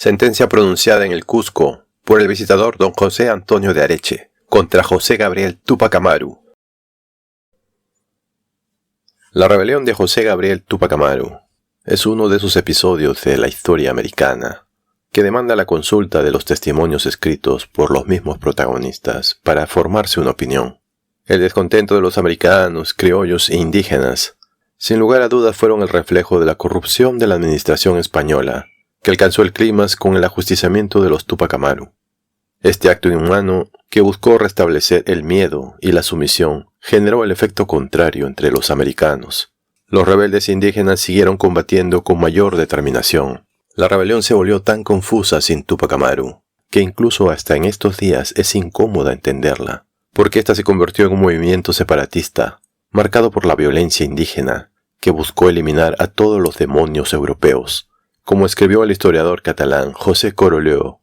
Sentencia pronunciada en el Cusco por el visitador don José Antonio de Areche contra José Gabriel Túpac Amaru. La rebelión de José Gabriel Túpac Amaru es uno de esos episodios de la historia americana que demanda la consulta de los testimonios escritos por los mismos protagonistas para formarse una opinión. El descontento de los americanos, criollos e indígenas, sin lugar a dudas fueron el reflejo de la corrupción de la administración española, que alcanzó el clímax con el ajusticiamiento de los Túpac Amaru. Este acto inhumano, que buscó restablecer el miedo y la sumisión, generó el efecto contrario entre los americanos. Los rebeldes indígenas siguieron combatiendo con mayor determinación. La rebelión se volvió tan confusa sin Túpac Amaru, que incluso hasta en estos días es incómoda entenderla, porque ésta se convirtió en un movimiento separatista, marcado por la violencia indígena, que buscó eliminar a todos los demonios europeos, como escribió el historiador catalán José Coroleu.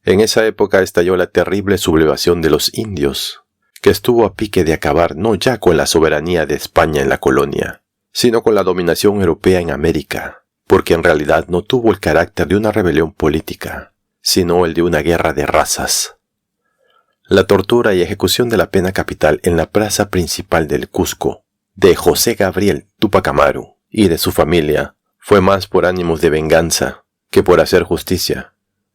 En esa época estalló la terrible sublevación de los indios, que estuvo a pique de acabar no ya con la soberanía de España en la colonia, sino con la dominación europea en América, porque en realidad no tuvo el carácter de una rebelión política, sino el de una guerra de razas. La tortura y ejecución de la pena capital en la plaza principal del Cusco, de José Gabriel Túpac Amaru y de su familia, fue más por ánimos de venganza que por hacer justicia.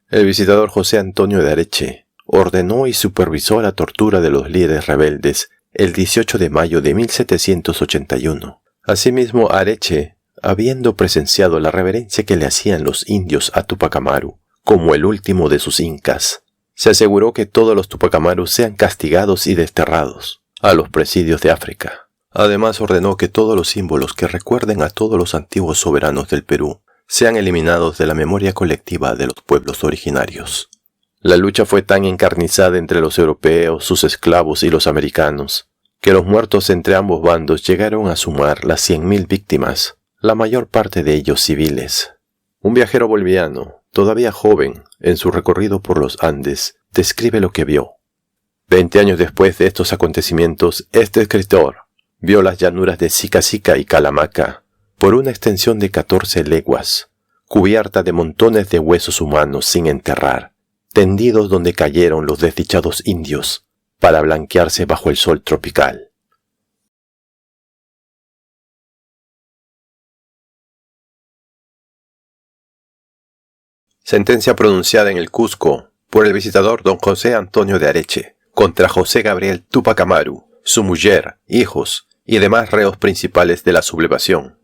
El visitador José Antonio de Areche ordenó y supervisó la tortura de los líderes rebeldes el 18 de mayo de 1781. Asimismo, Areche, habiendo presenciado la reverencia que le hacían los indios a Túpac Amaru, como el último de sus incas, se aseguró que todos los Túpac Amaru sean castigados y desterrados a los presidios de África. Además ordenó que todos los símbolos que recuerden a todos los antiguos soberanos del Perú sean eliminados de la memoria colectiva de los pueblos originarios. La lucha fue tan encarnizada entre los europeos, sus esclavos y los americanos, que los muertos entre ambos bandos llegaron a sumar las 100.000 víctimas, la mayor parte de ellos civiles. Un viajero boliviano, todavía joven, en su recorrido por los Andes, describe lo que vio. 20 años después de estos acontecimientos, este escritor vio las llanuras de Sica Sica y Calamaca por una extensión de 14 leguas, cubierta de montones de huesos humanos sin enterrar, tendidos donde cayeron los desdichados indios para blanquearse bajo el sol tropical. Sentencia pronunciada en el Cusco por el visitador don José Antonio de Areche contra José Gabriel Túpac Amaru, su mujer, hijos y demás reos principales de la sublevación.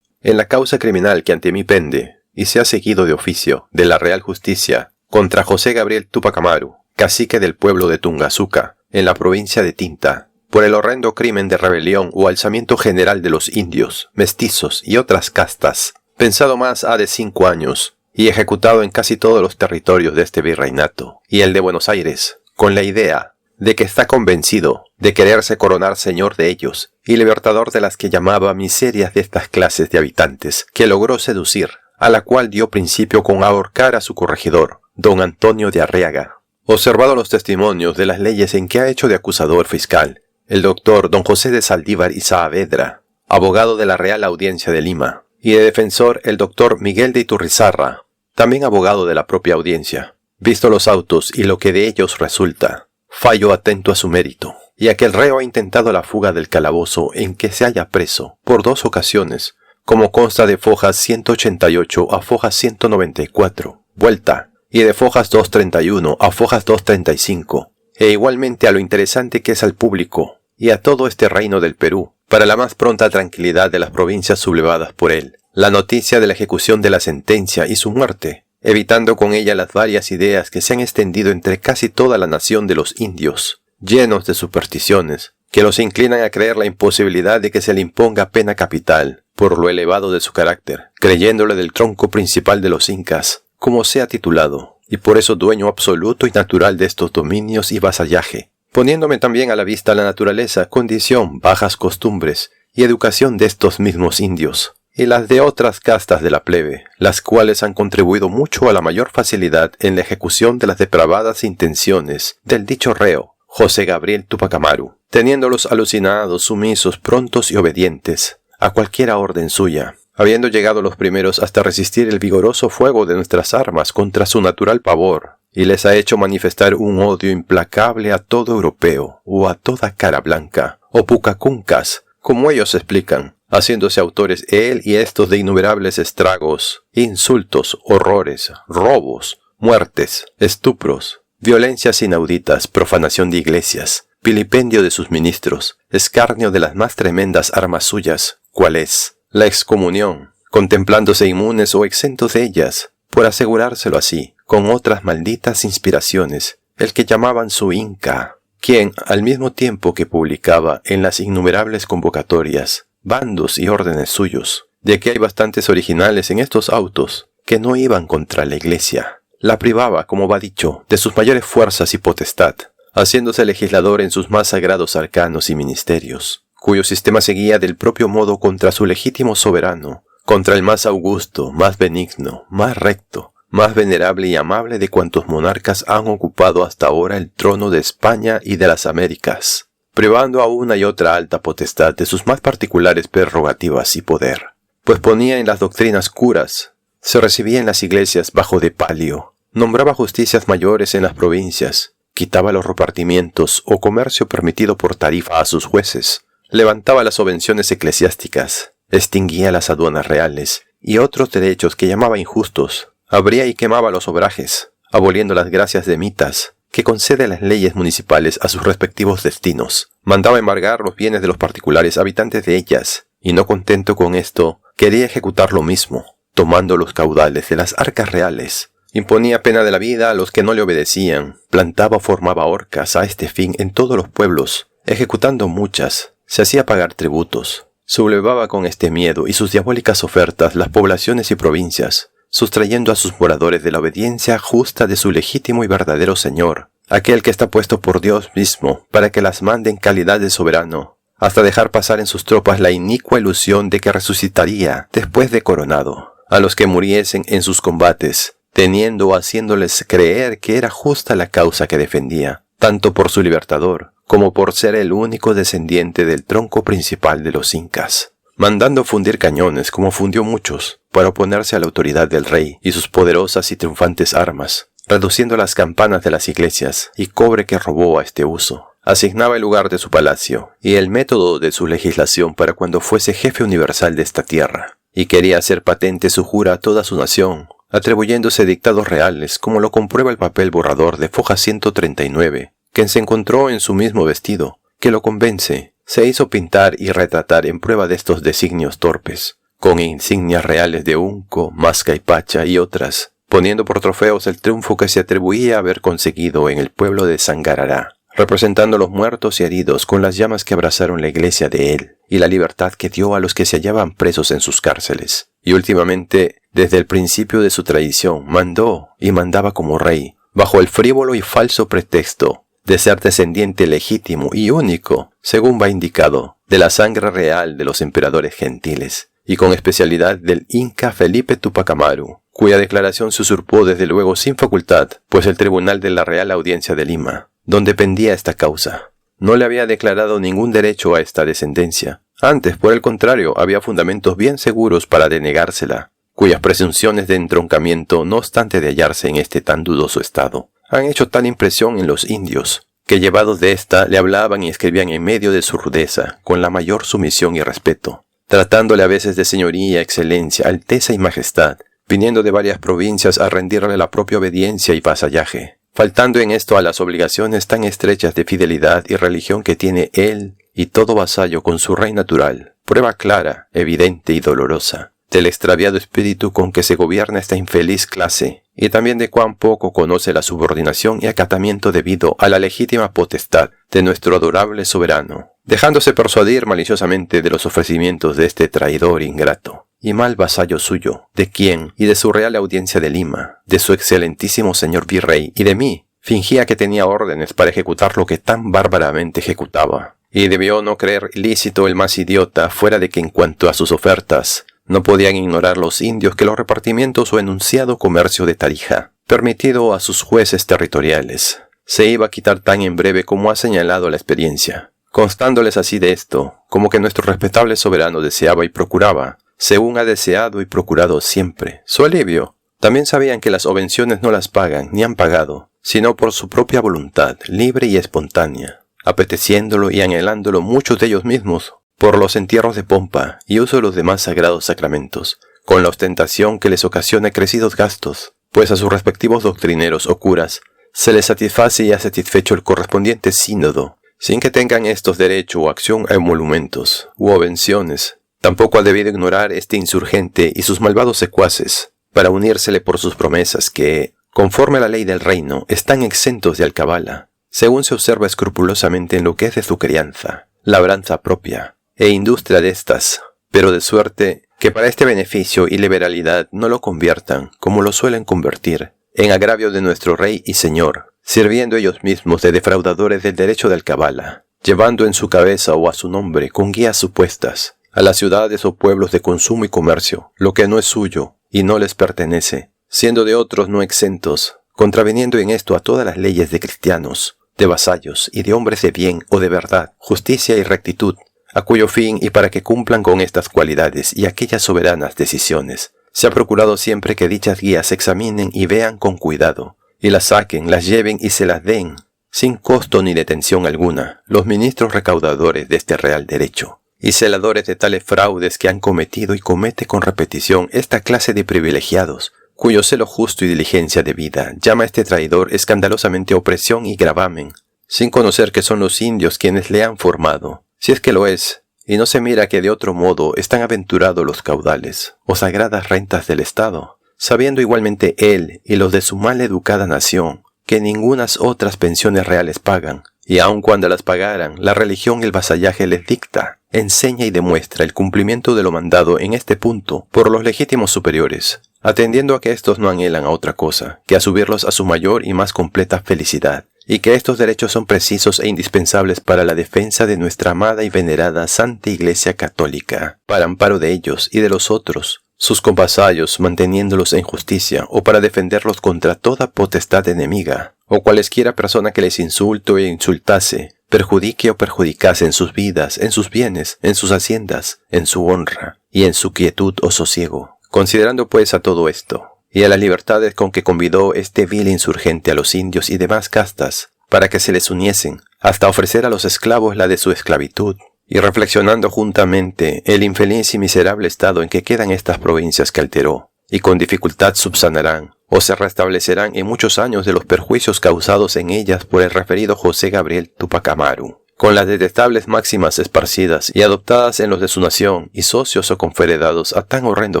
En la causa criminal que ante mí pende, y se ha seguido de oficio de la Real Justicia, contra José Gabriel Túpac Amaru, cacique del pueblo de Tungazuca, en la provincia de Tinta, por el horrendo crimen de rebelión o alzamiento general de los indios, mestizos y otras castas, pensado más ha de 5 años, y ejecutado en casi todos los territorios de este virreinato, y el de Buenos Aires, con la idea de que está convencido de quererse coronar señor de ellos y libertador de las que llamaba miserias de estas clases de habitantes, que logró seducir, a la cual dio principio con ahorcar a su corregidor, don Antonio de Arriaga. Observado los testimonios de las leyes en que ha hecho de acusador fiscal, el doctor don José de Saldívar y Saavedra, abogado de la Real Audiencia de Lima, y de defensor el doctor Miguel de Iturrizarra, también abogado de la propia audiencia. Visto los autos y lo que de ellos resulta, fallo atento a su mérito, y a que el reo ha intentado la fuga del calabozo en que se halla preso por 2 ocasiones, como consta de fojas 188 a fojas 194, vuelta, y de fojas 231 a fojas 235, e igualmente a lo interesante que es al público, y a todo este reino del Perú, para la más pronta tranquilidad de las provincias sublevadas por él, la noticia de la ejecución de la sentencia y su muerte, evitando con ella las varias ideas que se han extendido entre casi toda la nación de los indios, llenos de supersticiones, que los inclinan a creer la imposibilidad de que se le imponga pena capital, por lo elevado de su carácter, creyéndole del tronco principal de los incas, como sea titulado, y por eso dueño absoluto y natural de estos dominios y vasallaje, poniéndome también a la vista la naturaleza, condición, bajas costumbres y educación de estos mismos indios, y las de otras castas de la plebe, las cuales han contribuido mucho a la mayor facilidad en la ejecución de las depravadas intenciones del dicho reo, José Gabriel Túpac Amaru, teniéndolos alucinados, sumisos, prontos y obedientes a cualquiera orden suya, habiendo llegado los primeros hasta resistir el vigoroso fuego de nuestras armas contra su natural pavor, y les ha hecho manifestar un odio implacable a todo europeo, o a toda cara blanca, o pucacuncas, como ellos explican, haciéndose autores él y estos de innumerables estragos, insultos, horrores, robos, muertes, estupros, violencias inauditas, profanación de iglesias, vilipendio de sus ministros, escarnio de las más tremendas armas suyas, cual es la excomunión, contemplándose inmunes o exentos de ellas, por asegurárselo así, con otras malditas inspiraciones, el que llamaban su Inca, quien, al mismo tiempo que publicaba en las innumerables convocatorias, bandos y órdenes suyos, de que hay bastantes originales en estos autos, que no iban contra la Iglesia, la privaba, como va dicho, de sus mayores fuerzas y potestad, haciéndose legislador en sus más sagrados arcanos y ministerios, cuyo sistema seguía del propio modo contra su legítimo soberano, contra el más augusto, más benigno, más recto, más venerable y amable de cuantos monarcas han ocupado hasta ahora el trono de España y de las Américas, privando a una y otra alta potestad de sus más particulares prerrogativas y poder, pues ponía en las doctrinas curas, se recibía en las iglesias bajo de palio, nombraba justicias mayores en las provincias, quitaba los repartimientos o comercio permitido por tarifa a sus jueces, levantaba las subvenciones eclesiásticas, extinguía las aduanas reales y otros derechos que llamaba injustos, abría y quemaba los obrajes, aboliendo las gracias de mitas, que concede las leyes municipales a sus respectivos destinos, mandaba embargar los bienes de los particulares habitantes de ellas, y no contento con esto, quería ejecutar lo mismo, tomando los caudales de las arcas reales, imponía pena de la vida a los que no le obedecían, plantaba o formaba horcas a este fin en todos los pueblos, ejecutando muchas, se hacía pagar tributos, sublevaba con este miedo y sus diabólicas ofertas las poblaciones y provincias, sustrayendo a sus moradores de la obediencia justa de su legítimo y verdadero Señor, aquel que está puesto por Dios mismo para que las mande en calidad de soberano, hasta dejar pasar en sus tropas la inicua ilusión de que resucitaría después de coronado, a los que muriesen en sus combates, teniendo o haciéndoles creer que era justa la causa que defendía, tanto por su libertador, como por ser el único descendiente del tronco principal de los incas, mandando fundir cañones como fundió muchos, para oponerse a la autoridad del rey y sus poderosas y triunfantes armas, reduciendo las campanas de las iglesias y cobre que robó a este uso. Asignaba el lugar de su palacio y el método de su legislación para cuando fuese jefe universal de esta tierra, y quería hacer patente su jura a toda su nación, atribuyéndose dictados reales, como lo comprueba el papel borrador de foja 139, que se encontró en su mismo vestido, que lo convence. Se hizo pintar y retratar en prueba de estos designios torpes, con insignias reales de Unco, Masca y Pacha y otras, poniendo por trofeos el triunfo que se atribuía a haber conseguido en el pueblo de Sangarará, representando los muertos y heridos con las llamas que abrazaron la iglesia de él, y la libertad que dio a los que se hallaban presos en sus cárceles. Y últimamente, desde el principio de su traición, mandó y mandaba como rey, bajo el frívolo y falso pretexto de ser descendiente legítimo y único, según va indicado, de la sangre real de los emperadores gentiles, y con especialidad del Inca Felipe Túpac Amaru, cuya declaración se usurpó desde luego sin facultad, pues el tribunal de la Real Audiencia de Lima, donde pendía esta causa, no le había declarado ningún derecho a esta descendencia. Antes, por el contrario, había fundamentos bien seguros para denegársela, cuyas presunciones de entroncamiento, no obstante de hallarse en este tan dudoso estado, han hecho tal impresión en los indios, que llevados de ésta le hablaban y escribían en medio de su rudeza, con la mayor sumisión y respeto, tratándole a veces de señoría, excelencia, alteza y majestad, viniendo de varias provincias a rendirle la propia obediencia y vasallaje, faltando en esto a las obligaciones tan estrechas de fidelidad y religión que tiene él y todo vasallo con su rey natural, prueba clara, evidente y dolorosa, del extraviado espíritu con que se gobierna esta infeliz clase, y también de cuán poco conoce la subordinación y acatamiento debido a la legítima potestad de nuestro adorable soberano, dejándose persuadir maliciosamente de los ofrecimientos de este traidor ingrato y mal vasallo suyo, de quien y de su Real Audiencia de Lima, de su excelentísimo señor virrey y de mí, fingía que tenía órdenes para ejecutar lo que tan bárbaramente ejecutaba, y debió no creer lícito el más idiota, fuera de que en cuanto a sus ofertas, no podían ignorar los indios que los repartimientos o enunciado comercio de Tarija, permitido a sus jueces territoriales, se iba a quitar tan en breve como ha señalado la experiencia, constándoles así de esto, como que nuestro respetable soberano deseaba y procuraba, según ha deseado y procurado siempre, su alivio. También sabían que las obvenciones no las pagan ni han pagado, sino por su propia voluntad, libre y espontánea, apeteciéndolo y anhelándolo muchos de ellos mismos, por los entierros de pompa y uso de los demás sagrados sacramentos, con la ostentación que les ocasiona crecidos gastos, pues a sus respectivos doctrineros o curas se les satisface y ha satisfecho el correspondiente sínodo, sin que tengan estos derecho o acción a emolumentos u obvenciones. Tampoco ha debido ignorar este insurgente y sus malvados secuaces, para unírsele por sus promesas que, conforme a la ley del reino, están exentos de alcabala, según se observa escrupulosamente en lo que es de su crianza, labranza propia, e industria de estas, pero de suerte que para este beneficio y liberalidad no lo conviertan, como lo suelen convertir, en agravio de nuestro Rey y Señor, sirviendo ellos mismos de defraudadores del derecho de alcabala, llevando en su cabeza o a su nombre, con guías supuestas, a las ciudades o pueblos de consumo y comercio, lo que no es suyo y no les pertenece, siendo de otros no exentos, contraviniendo en esto a todas las leyes de cristianos, de vasallos y de hombres de bien o de verdad, justicia y rectitud, a cuyo fin y para que cumplan con estas cualidades y aquellas soberanas decisiones, se ha procurado siempre que dichas guías examinen y vean con cuidado, y las saquen, las lleven y se las den, sin costo ni detención alguna, los ministros recaudadores de este real derecho, y celadores de tales fraudes que han cometido y comete con repetición esta clase de privilegiados, cuyo celo justo y diligencia debida llama a este traidor escandalosamente opresión y gravamen, sin conocer que son los indios quienes le han formado, si es que lo es, y no se mira que de otro modo están aventurados los caudales, o sagradas rentas del Estado, sabiendo igualmente él y los de su mal educada nación, que ningunas otras pensiones reales pagan, y aun cuando las pagaran, la religión y el vasallaje les dicta, enseña y demuestra el cumplimiento de lo mandado en este punto por los legítimos superiores, atendiendo a que éstos no anhelan a otra cosa que a subirlos a su mayor y más completa felicidad, y que estos derechos son precisos e indispensables para la defensa de nuestra amada y venerada Santa Iglesia Católica, para amparo de ellos y de los otros, sus compasallos manteniéndolos en justicia, o para defenderlos contra toda potestad enemiga, o cualesquiera persona que les insulte o insultase, perjudique o perjudicase en sus vidas, en sus bienes, en sus haciendas, en su honra, y en su quietud o sosiego. Considerando pues a todo esto, y a las libertades con que convidó este vil insurgente a los indios y demás castas, para que se les uniesen, hasta ofrecer a los esclavos la de su esclavitud, y reflexionando juntamente el infeliz y miserable estado en que quedan estas provincias que alteró, y con dificultad subsanarán, o se restablecerán en muchos años de los perjuicios causados en ellas por el referido José Gabriel Túpac Amaru, con las detestables máximas esparcidas y adoptadas en los de su nación y socios o confederados a tan horrendo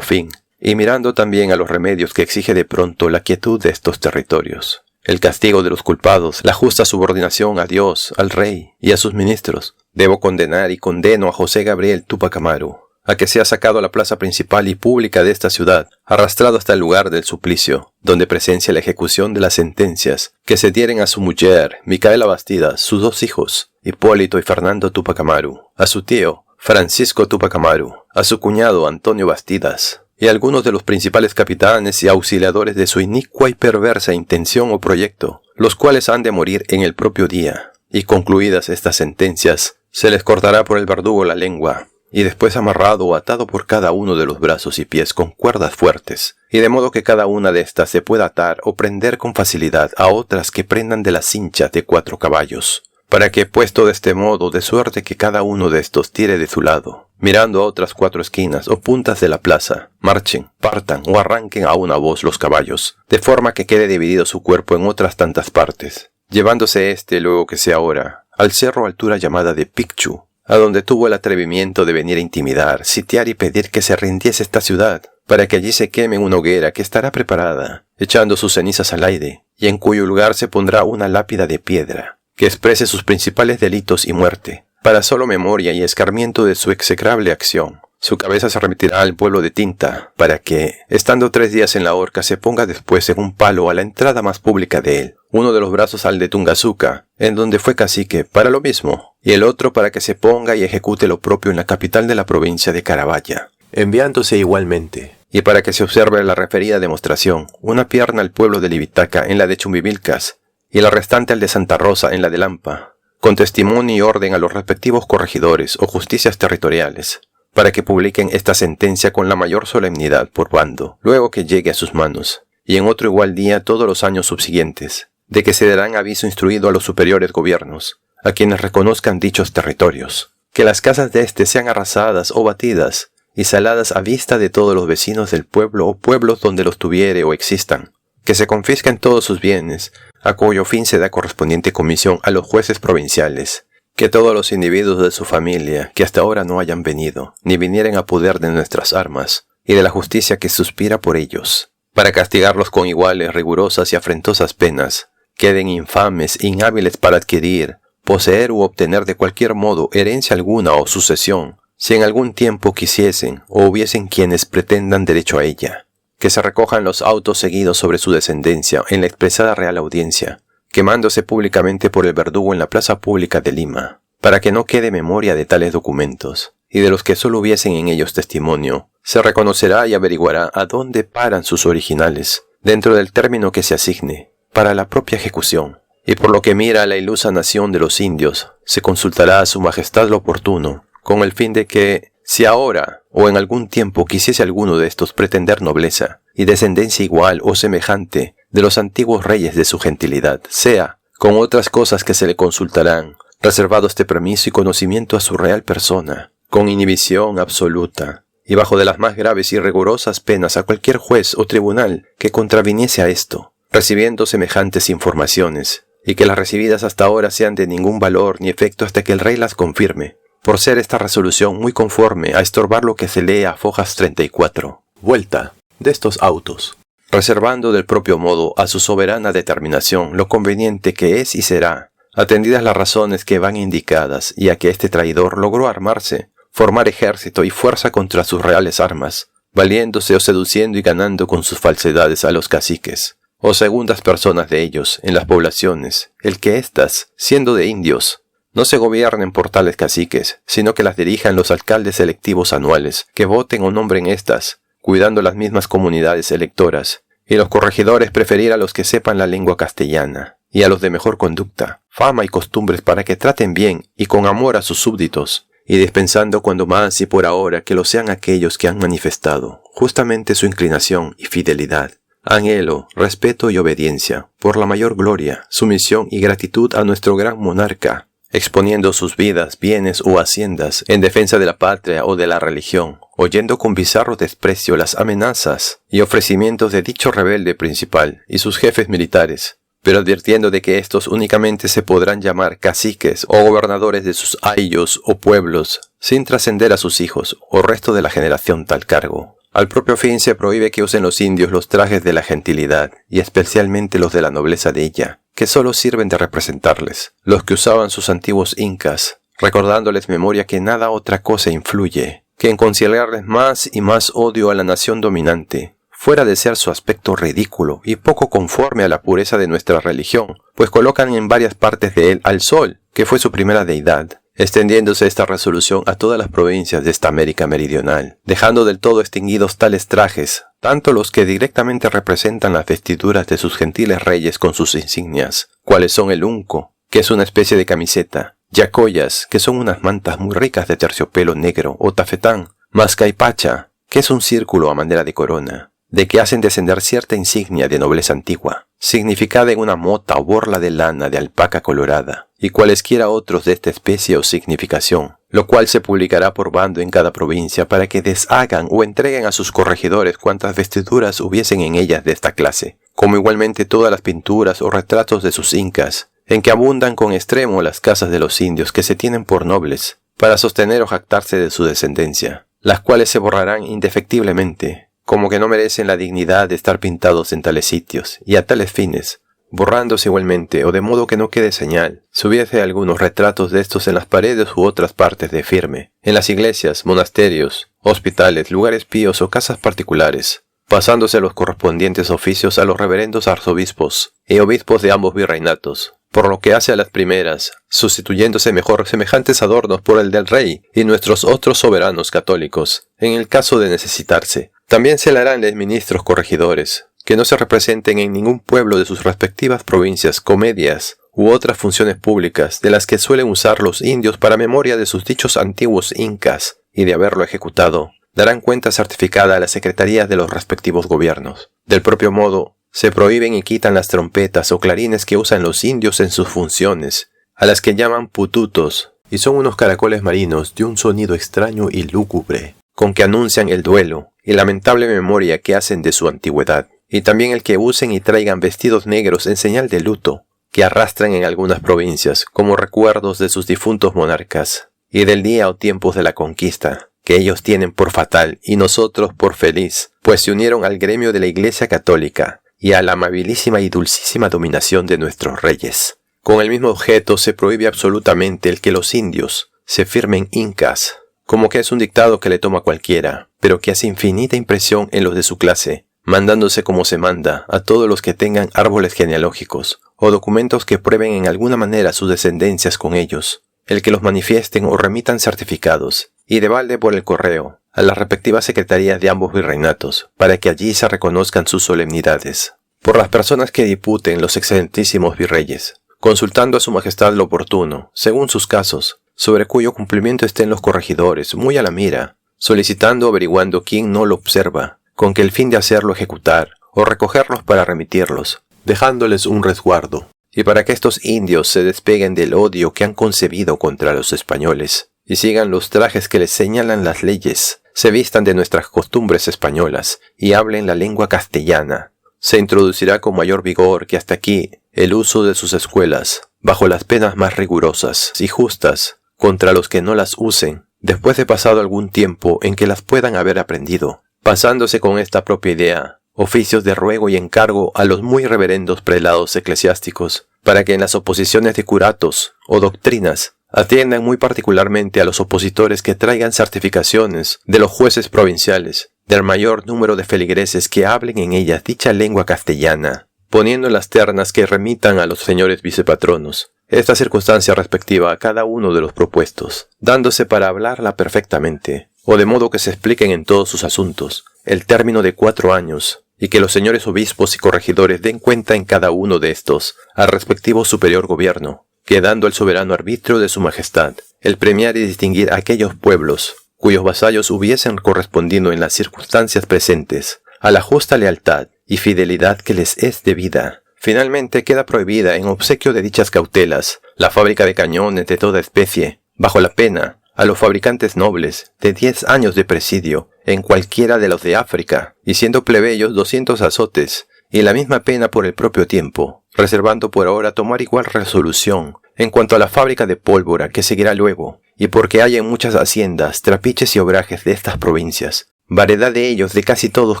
fin, y mirando también a los remedios que exige de pronto la quietud de estos territorios, el castigo de los culpados, la justa subordinación a Dios, al Rey y a sus ministros, debo condenar y condeno a José Gabriel Túpac Amaru, a que sea sacado a la plaza principal y pública de esta ciudad, arrastrado hasta el lugar del suplicio, donde presencia la ejecución de las sentencias que se dieren a su mujer, Micaela Bastidas, sus 2 hijos, Hipólito y Fernando Túpac Amaru, a su tío, Francisco Túpac Amaru, a su cuñado Antonio Bastidas, y algunos de los principales capitanes y auxiliadores de su inicua y perversa intención o proyecto, los cuales han de morir en el propio día, y concluidas estas sentencias, se les cortará por el verdugo la lengua, y después amarrado o atado por cada uno de los brazos y pies con cuerdas fuertes, y de modo que cada una de estas se pueda atar o prender con facilidad a otras que prendan de la cincha de 4 caballos, para que, puesto de este modo, de suerte que cada uno de estos tire de su lado, mirando a otras 4 esquinas o puntas de la plaza, marchen, partan o arranquen a una voz los caballos, de forma que quede dividido su cuerpo en otras tantas partes, llevándose luego que sea hora, al cerro altura llamada de Picchu, a donde tuvo el atrevimiento de venir a intimidar, sitiar y pedir que se rindiese esta ciudad, para que allí se queme una hoguera que estará preparada, echando sus cenizas al aire, y en cuyo lugar se pondrá una lápida de piedra, que exprese sus principales delitos y muerte, para solo memoria y escarmiento de su execrable acción. Su cabeza se remitirá al pueblo de Tinta, para que, estando 3 días en la horca, se ponga después en un palo a la entrada más pública de él, uno de los brazos al de Tungazuca, en donde fue cacique, para lo mismo, y el otro para que se ponga y ejecute lo propio en la capital de la provincia de Carabaya, enviándose igualmente, y para que se observe la referida demostración, una pierna al pueblo de Libitaca en la de Chumbivilcas, y la restante al de Santa Rosa en la de Lampa, con testimonio y orden a los respectivos corregidores o justicias territoriales, para que publiquen esta sentencia con la mayor solemnidad por bando, luego que llegue a sus manos, y en otro igual día todos los años subsiguientes, de que se darán aviso instruido a los superiores gobiernos, a quienes reconozcan dichos territorios, que las casas de éste sean arrasadas o batidas, y saladas a vista de todos los vecinos del pueblo o pueblos donde los tuviere o existan, que se confisquen todos sus bienes, a cuyo fin se da correspondiente comisión a los jueces provinciales, que todos los individuos de su familia que hasta ahora no hayan venido, ni vinieren a poder de nuestras armas, y de la justicia que suspira por ellos, para castigarlos con iguales, rigurosas y afrentosas penas, queden infames, inhábiles para adquirir, poseer u obtener de cualquier modo herencia alguna o sucesión, si en algún tiempo quisiesen o hubiesen quienes pretendan derecho a ella, que se recojan los autos seguidos sobre su descendencia en la expresada Real Audiencia, quemándose públicamente por el verdugo en la plaza pública de Lima, para que no quede memoria de tales documentos, y de los que solo hubiesen en ellos testimonio, se reconocerá y averiguará a dónde paran sus originales, dentro del término que se asigne, para la propia ejecución. Y por lo que mira a la ilusa nación de los indios, se consultará a su majestad lo oportuno, con el fin de que, si ahora o en algún tiempo quisiese alguno de estos pretender nobleza y descendencia igual o semejante de los antiguos reyes de su gentilidad, sea, con otras cosas que se le consultarán, reservado este permiso y conocimiento a su real persona, con inhibición absoluta, y bajo de las más graves y rigurosas penas a cualquier juez o tribunal que contraviniese a esto, recibiendo semejantes informaciones, y que las recibidas hasta ahora sean de ningún valor ni efecto hasta que el rey las confirme, por ser esta resolución muy conforme a estorbar lo que se lee a fojas 34. Vuelta de estos autos, reservando del propio modo a su soberana determinación lo conveniente que es y será, atendidas las razones que van indicadas y a que este traidor logró armarse, formar ejército y fuerza contra sus reales armas, valiéndose o seduciendo y ganando con sus falsedades a los caciques, o segundas personas de ellos en las poblaciones, el que éstas, siendo de indios, no se gobiernen por tales caciques, sino que las dirijan los alcaldes electivos anuales, que voten o nombren éstas, cuidando las mismas comunidades electoras, y los corregidores preferir a los que sepan la lengua castellana, y a los de mejor conducta, fama y costumbres para que traten bien y con amor a sus súbditos, y dispensando cuando más y por ahora que lo sean aquellos que han manifestado justamente su inclinación y fidelidad, anhelo, respeto y obediencia, por la mayor gloria, sumisión y gratitud a nuestro gran monarca, exponiendo sus vidas, bienes o haciendas en defensa de la patria o de la religión, oyendo con bizarro desprecio las amenazas y ofrecimientos de dicho rebelde principal y sus jefes militares, pero advirtiendo de que éstos únicamente se podrán llamar caciques o gobernadores de sus ayos o pueblos, sin trascender a sus hijos o resto de la generación tal cargo. Al propio fin se prohíbe que usen los indios los trajes de la gentilidad, y especialmente los de la nobleza de ella, que solo sirven de representarles, los que usaban sus antiguos incas, recordándoles memoria que nada otra cosa influye, que en conciliarles más y más odio a la nación dominante, fuera de ser su aspecto ridículo y poco conforme a la pureza de nuestra religión, pues colocan en varias partes de él al sol, que fue su primera deidad, extendiéndose esta resolución a todas las provincias de esta América meridional, dejando del todo extinguidos tales trajes, tanto los que directamente representan las vestiduras de sus gentiles reyes con sus insignias, cuales son el unco, que es una especie de camiseta, yacoyas, que son unas mantas muy ricas de terciopelo negro o tafetán, mascaipacha, que es un círculo a manera de corona, de que hacen descender cierta insignia de nobleza antigua, significada en una mota o borla de lana de alpaca colorada, y cualesquiera otros de esta especie o significación, lo cual se publicará por bando en cada provincia para que deshagan o entreguen a sus corregidores cuantas vestiduras hubiesen en ellas de esta clase, como igualmente todas las pinturas o retratos de sus incas, en que abundan con extremo las casas de los indios que se tienen por nobles, para sostener o jactarse de su descendencia, las cuales se borrarán indefectiblemente, como que no merecen la dignidad de estar pintados en tales sitios, y a tales fines, borrándose igualmente, o de modo que no quede señal, si hubiese algunos retratos de estos en las paredes u otras partes de firme, en las iglesias, monasterios, hospitales, lugares píos o casas particulares, pasándose los correspondientes oficios a los reverendos arzobispos y obispos de ambos virreinatos, por lo que hace a las primeras, sustituyéndose mejor semejantes adornos por el del rey y nuestros otros soberanos católicos, en el caso de necesitarse. También se le harán les ministros corregidores, que no se representen en ningún pueblo de sus respectivas provincias comedias u otras funciones públicas de las que suelen usar los indios para memoria de sus dichos antiguos incas, y de haberlo ejecutado, darán cuenta certificada a las secretarías de los respectivos gobiernos. Del propio modo, se prohíben y quitan las trompetas o clarines que usan los indios en sus funciones, a las que llaman pututos, y son unos caracoles marinos de un sonido extraño y lúgubre, con que anuncian el duelo y lamentable memoria que hacen de su antigüedad, y también el que usen y traigan vestidos negros en señal de luto, que arrastran en algunas provincias como recuerdos de sus difuntos monarcas, y del día o tiempos de la conquista, que ellos tienen por fatal y nosotros por feliz, pues se unieron al gremio de la Iglesia Católica y a la amabilísima y dulcísima dominación de nuestros reyes. Con el mismo objeto se prohíbe absolutamente el que los indios se firmen incas, como que es un dictado que le toma cualquiera, pero que hace infinita impresión en los de su clase, mandándose como se manda a todos los que tengan árboles genealógicos o documentos que prueben en alguna manera sus descendencias con ellos, el que los manifiesten o remitan certificados, y de balde por el correo, a las respectivas secretarías de ambos virreinatos, para que allí se reconozcan sus solemnidades, por las personas que diputen los excelentísimos virreyes, consultando a su majestad lo oportuno, según sus casos, sobre cuyo cumplimiento estén los corregidores, muy a la mira, solicitando o averiguando quién no lo observa, con que el fin de hacerlo ejecutar, o recogerlos para remitirlos, dejándoles un resguardo, y para que estos indios se despeguen del odio que han concebido contra los españoles, y sigan los trajes que les señalan las leyes, se vistan de nuestras costumbres españolas, y hablen la lengua castellana. Se introducirá con mayor vigor que hasta aquí el uso de sus escuelas, bajo las penas más rigurosas y justas, contra los que no las usen, después de pasado algún tiempo en que las puedan haber aprendido, pasándose con esta propia idea oficios de ruego y encargo a los muy reverendos prelados eclesiásticos, para que en las oposiciones de curatos o doctrinas atiendan muy particularmente a los opositores que traigan certificaciones de los jueces provinciales, del mayor número de feligreses que hablen en ellas dicha lengua castellana, poniendo las ternas que remitan a los señores vicepatronos, esta circunstancia respectiva a cada uno de los propuestos, dándose para hablarla perfectamente, o de modo que se expliquen en todos sus asuntos, el término de 4 años, y que los señores obispos y corregidores den cuenta en cada uno de estos al respectivo superior gobierno, quedando el soberano arbitrio de su majestad, el premiar y distinguir a aquellos pueblos, cuyos vasallos hubiesen correspondido en las circunstancias presentes, a la justa lealtad y fidelidad que les es debida. Finalmente queda prohibida en obsequio de dichas cautelas, la fábrica de cañones de toda especie, bajo la pena, a los fabricantes nobles, de 10 años de presidio, en cualquiera de los de África, y siendo plebeyos 200 azotes, y la misma pena por el propio tiempo, reservando por ahora tomar igual resolución en cuanto a la fábrica de pólvora que seguirá luego, y porque hay en muchas haciendas, trapiches y obrajes de estas provincias, variedad de ellos de casi todos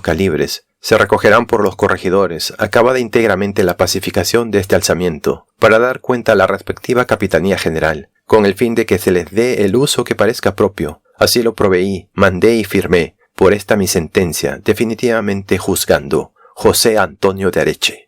calibres, se recogerán por los corregidores, acabada íntegramente la pacificación de este alzamiento, para dar cuenta a la respectiva Capitanía General, con el fin de que se les dé el uso que parezca propio. Así lo proveí, mandé y firmé, por esta mi sentencia, definitivamente juzgando, José Antonio de Areche.